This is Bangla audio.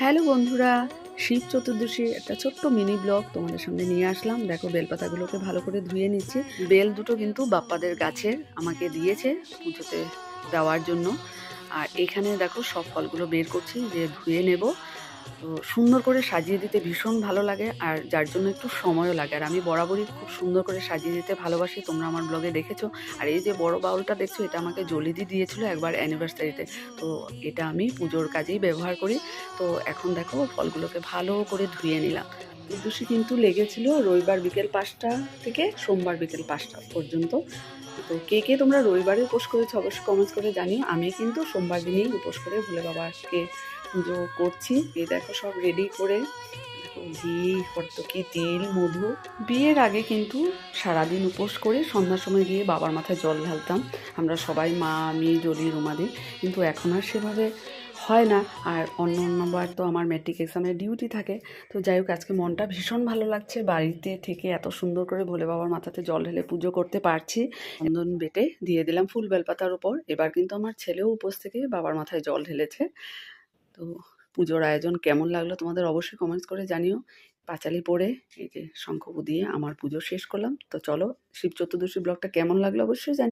হ্যালো বন্ধুরা, শিব চতুর্দশীর একটা ছোট্ট মিনি ব্লগ তোমাদের সামনে নিয়ে আসলাম। দেখো বেলপাতাগুলোকে ভালো করে ধুয়ে নিচ্ছি। বেল দুটো কিন্তু বাপ্পাদের গাছের আমাকে দিয়েছে পুজোতে দেওয়ার জন্য। আর এখানে দেখো সব ফলগুলো বের করছি যে ধুয়ে নেব। তো সুন্দর করে সাজিয়ে দিতে ভীষণ ভালো লাগে, আর যার জন্য একটু সময়ও লাগে। আর আমি বরাবরই খুব সুন্দর করে সাজিয়ে দিতে ভালোবাসি, তোমরা আমার ব্লগে দেখেছো। আর এই যে বড় বাউলটা দেখছো, এটা আমাকে জলিদি দিয়েছিল একবার অ্যানিভার্সারিতে। তো এটা আমি পুজোর কাজেই ব্যবহার করি। তো এখন দেখো ফলগুলোকে ভালো করে ধুয়ে নিলাম। চতুর্দশী কিন্তু লেগেছিল রবিবার বিকেল 5টা থেকে সোমবার বিকেল 5টা পর্যন্ত। তো কে কে তোমরা রবিবারে উপোস করেছো অবশ্যই কমেন্টস করে জানিও। আমি কিন্তু সোমবার দিনেই উপোস করে ভোলে বাবাকে পুজো করছি। এই দেখো সব রেডি করে, দেখো ঘি, হর্তকি, তিল, মধু। বিয়ের আগে কিন্তু সারাদিন উপোস করে সন্ধ্যার সময় গিয়ে বাবার মাথায় জল ঢালতাম আমরা সবাই, মা, আমি, জলি, রুমাদি। কিন্তু এখন আর সেভাবে হয় না। আর অন্যবার তো আমার ম্যাট্রিক এক্সামের ডিউটি থাকে। তো যাই হোক, আজকে মনটা ভীষণ ভালো লাগছে, বাড়িতে থেকে এত সুন্দর করে ভোলে বাবার মাথাতে জল ঢেলে পুজো করতে পারছি। চন্দন বেটে দিয়ে দিলাম ফুল বেলপাতার উপর। এবার কিন্তু আমার ছেলেও উপোস থেকে বাবার মাথায় জল ঢেলেছে। তো পুজোর আয়োজন কেমন লাগলো তোমাদের অবশ্যই কমেন্টস করে জানিও। পাঁচালি পরে এই যে শঙ্খ দিয়ে আমার পুজো শেষ করলাম। তো চলো, শিব চতুর্দশী ব্লগটা কেমন লাগলো অবশ্যই জানিও।